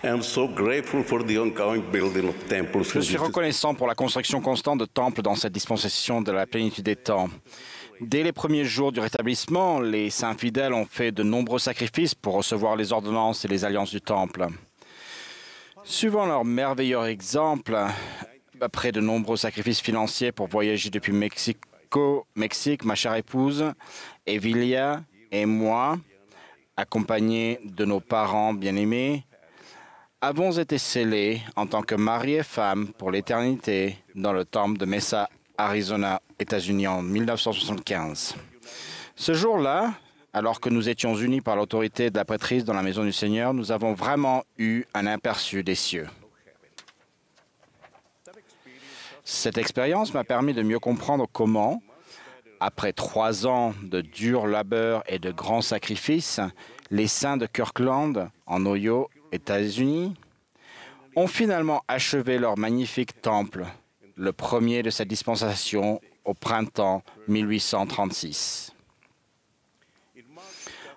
I'm so grateful for the ongoing building of temples. Je suis reconnaissant pour la construction constante de temples dans cette dispensation de la plénitude des temps. Dès les premiers jours du rétablissement, les saints fidèles ont fait de nombreux sacrifices pour recevoir les ordonnances et les alliances du temple. Suivant leur merveilleux exemple, après de nombreux sacrifices financiers pour voyager depuis Mexique, ma chère épouse, Evilia et moi, accompagnés de nos parents bien-aimés, avons été scellés en tant que mari et femme pour l'éternité dans le temple de Mesa, Arizona, États-Unis en 1975. Ce jour-là, alors que nous étions unis par l'autorité de la prêtrise dans la maison du Seigneur, nous avons vraiment eu un aperçu des cieux. Cette expérience m'a permis de mieux comprendre comment, après 3 ans de dur labeur et de grands sacrifices, les saints de Kirkland, en Ohio, États-Unis, ont finalement achevé leur magnifique temple, le premier de cette dispensation au printemps 1836.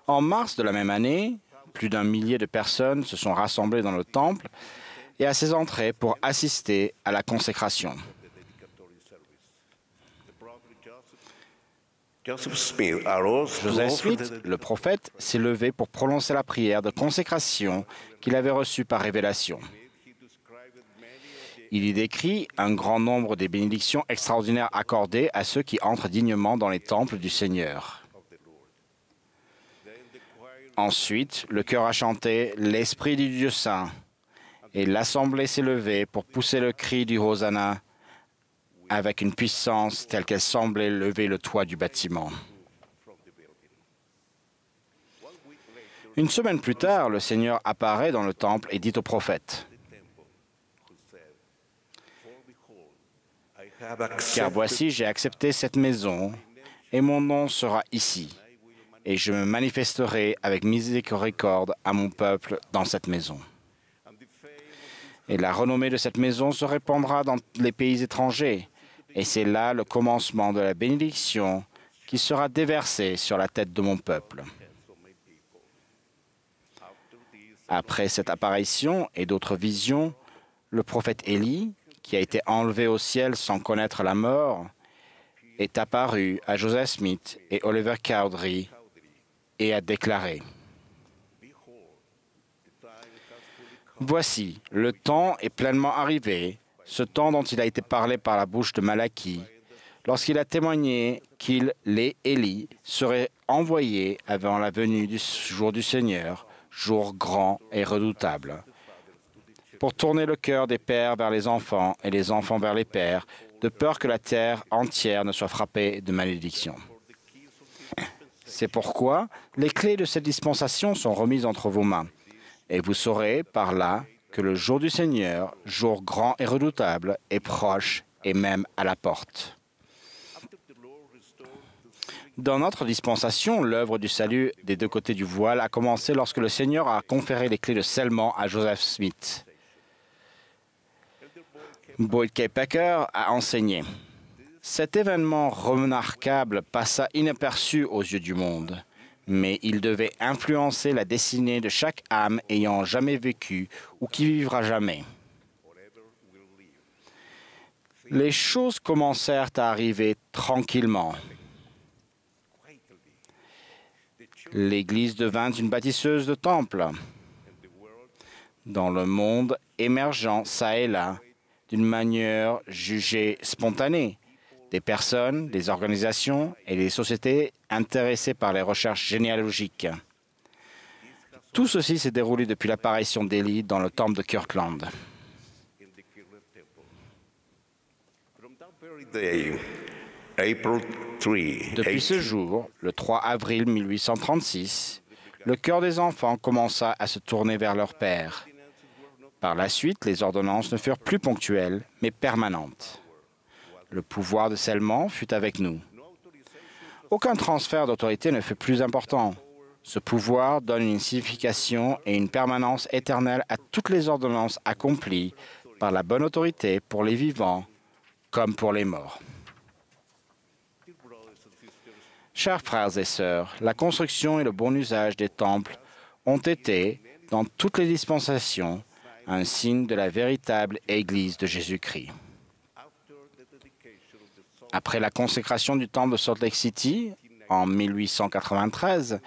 En mars de la même année, plus d'1 millier de personnes se sont rassemblées dans le temple et à ses entrées pour assister à la consécration. Joseph Smith, le prophète, s'est levé pour prononcer la prière de consécration qu'il avait reçue par révélation. Il y décrit un grand nombre des bénédictions extraordinaires accordées à ceux qui entrent dignement dans les temples du Seigneur. Ensuite, le chœur a chanté « L'Esprit du Dieu Saint » et l'Assemblée s'est levée pour pousser le cri du Hosanna avec une puissance telle qu'elle semblait lever le toit du bâtiment. Une semaine plus tard, le Seigneur apparaît dans le temple et dit au prophète, « Car voici, j'ai accepté cette maison, et mon nom sera ici, et je me manifesterai avec miséricorde à mon peuple dans cette maison. Et la renommée de cette maison se répandra dans les pays étrangers, et c'est là le commencement de la bénédiction qui sera déversée sur la tête de mon peuple. » Après cette apparition et d'autres visions, le prophète Élie, qui a été enlevé au ciel sans connaître la mort, est apparu à Joseph Smith et Oliver Cowdery et a déclaré « Voici, le temps est pleinement arrivé, ce temps dont il a été parlé par la bouche de Malachie, lorsqu'il a témoigné qu'il, les Élie, seraient envoyés avant la venue du jour du Seigneur, jour grand et redoutable, pour tourner le cœur des pères vers les enfants et les enfants vers les pères, de peur que la terre entière ne soit frappée de malédiction. C'est pourquoi les clés de cette dispensation sont remises entre vos mains, et vous saurez par là que le jour du Seigneur, jour grand et redoutable, est proche et même à la porte. » Dans notre dispensation, l'œuvre du salut des deux côtés du voile a commencé lorsque le Seigneur a conféré les clés de scellement à Joseph Smith. Boyd K. Packer a enseigné. Cet événement remarquable passa inaperçu aux yeux du monde, mais il devait influencer la destinée de chaque âme ayant jamais vécu ou qui vivra jamais. Les choses commencèrent à arriver tranquillement. L'Église devint une bâtisseuse de temples. Dans le monde émergent çà et là, d'une manière jugée spontanée, des personnes, des organisations et des sociétés intéressées par les recherches généalogiques. Tout ceci s'est déroulé depuis l'apparition d'Élie dans le temple de Kirkland. Depuis ce jour, le 3 avril 1836, le cœur des enfants commença à se tourner vers leur père. Par la suite, les ordonnances ne furent plus ponctuelles, mais permanentes. Le pouvoir de scellement fut avec nous. Aucun transfert d'autorité ne fut plus important. Ce pouvoir donne une signification et une permanence éternelle à toutes les ordonnances accomplies par la bonne autorité pour les vivants comme pour les morts. Chers frères et sœurs, la construction et le bon usage des temples ont été, dans toutes les dispensations, un signe de la véritable Église de Jésus-Christ. Après la consécration du temple de Salt Lake City en 1893,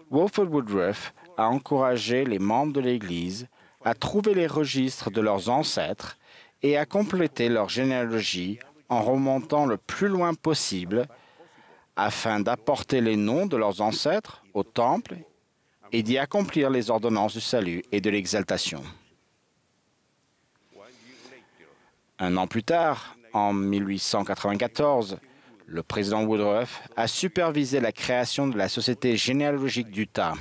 Wilford Woodruff a encouragé les membres de l'Église à trouver les registres de leurs ancêtres et à compléter leur généalogie en remontant le plus loin possible afin d'apporter les noms de leurs ancêtres au temple et d'y accomplir les ordonnances du salut et de l'exaltation. Un an plus tard, en 1894, le président Woodruff a supervisé la création de la Société généalogique d'Utah.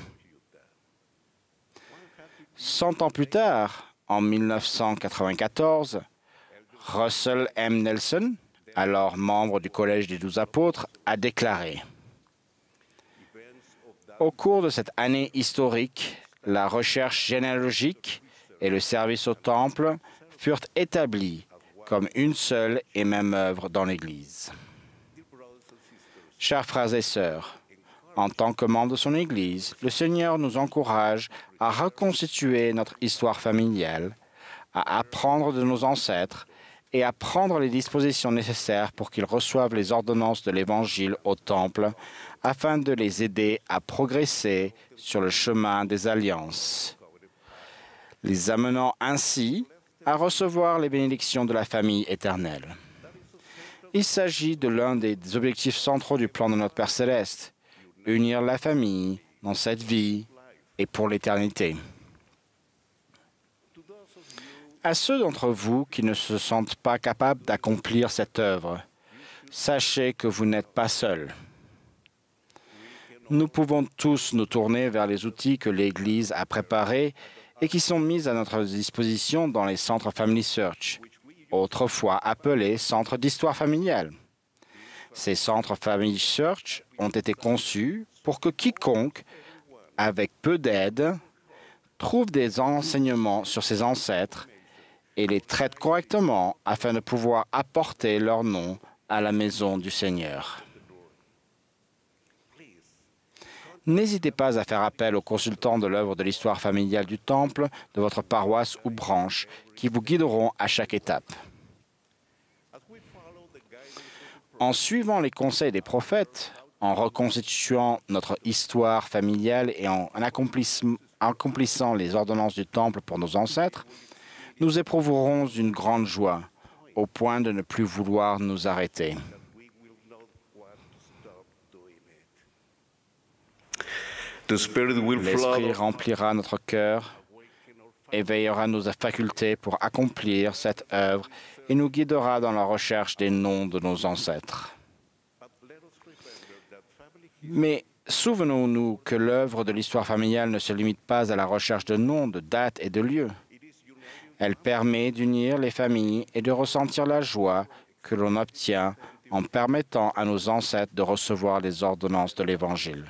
100 ans plus tard, en 1994, Russell M. Nelson, alors membre du Collège des 12 apôtres, a déclaré: « Au cours de cette année historique, la recherche généalogique et le service au temple furent établis comme une seule et même œuvre dans l'Église. » Chers frères et sœurs, en tant que membres de son Église, le Seigneur nous encourage à reconstituer notre histoire familiale, à apprendre de nos ancêtres et à prendre les dispositions nécessaires pour qu'ils reçoivent les ordonnances de l'Évangile au Temple, afin de les aider à progresser sur le chemin des alliances, les amenant ainsi à recevoir les bénédictions de la famille éternelle. Il s'agit de l'un des objectifs centraux du plan de notre Père céleste, unir la famille dans cette vie et pour l'éternité. À ceux d'entre vous qui ne se sentent pas capables d'accomplir cette œuvre, sachez que vous n'êtes pas seuls. Nous pouvons tous nous tourner vers les outils que l'Église a préparés et qui sont mis à notre disposition dans les centres Family Search, autrefois appelés centres d'histoire familiale. Ces centres Family Search ont été conçus pour que quiconque, avec peu d'aide, trouve des enseignements sur ses ancêtres et les traite correctement afin de pouvoir apporter leur nom à la maison du Seigneur. N'hésitez pas à faire appel aux consultants de l'œuvre de l'histoire familiale du Temple, de votre paroisse ou branche, qui vous guideront à chaque étape. En suivant les conseils des prophètes, en reconstituant notre histoire familiale et en accomplissant les ordonnances du Temple pour nos ancêtres, nous éprouverons une grande joie, au point de ne plus vouloir nous arrêter. L'Esprit remplira notre cœur, éveillera nos facultés pour accomplir cette œuvre et nous guidera dans la recherche des noms de nos ancêtres. Mais souvenons-nous que l'œuvre de l'histoire familiale ne se limite pas à la recherche de noms, de dates et de lieux. Elle permet d'unir les familles et de ressentir la joie que l'on obtient en permettant à nos ancêtres de recevoir les ordonnances de l'Évangile.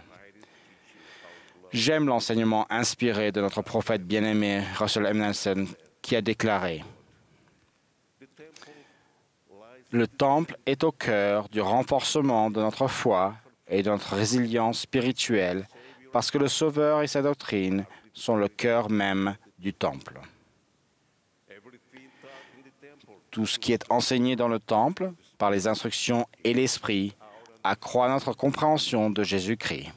J'aime l'enseignement inspiré de notre prophète bien-aimé Russell M. Nelson qui a déclaré: « Le Temple est au cœur du renforcement de notre foi et de notre résilience spirituelle parce que le Sauveur et sa doctrine sont le cœur même du Temple. » Tout ce qui est enseigné dans le Temple, par les instructions et l'Esprit, accroît notre compréhension de Jésus-Christ.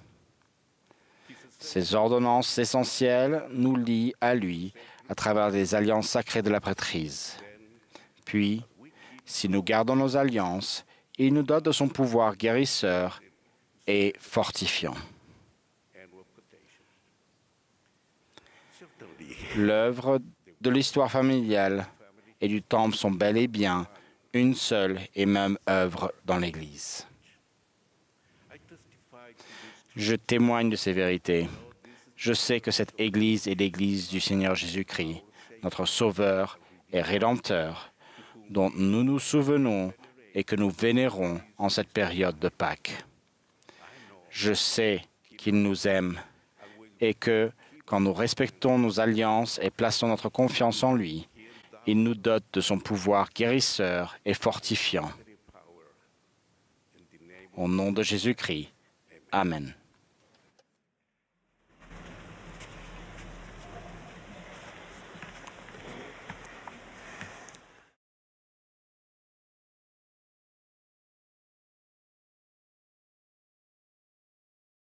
Ces ordonnances essentielles nous lient à lui à travers les alliances sacrées de la prêtrise. Puis, si nous gardons nos alliances, il nous dote de son pouvoir guérisseur et fortifiant. L'œuvre de l'histoire familiale et du Temple sont bel et bien une seule et même œuvre dans l'Église. Je témoigne de ces vérités. Je sais que cette Église est l'Église du Seigneur Jésus-Christ, notre Sauveur et Rédempteur, dont nous nous souvenons et que nous vénérons en cette période de Pâques. Je sais qu'il nous aime et que, quand nous respectons nos alliances et plaçons notre confiance en lui, il nous dote de son pouvoir guérisseur et fortifiant. Au nom de Jésus-Christ. Amen.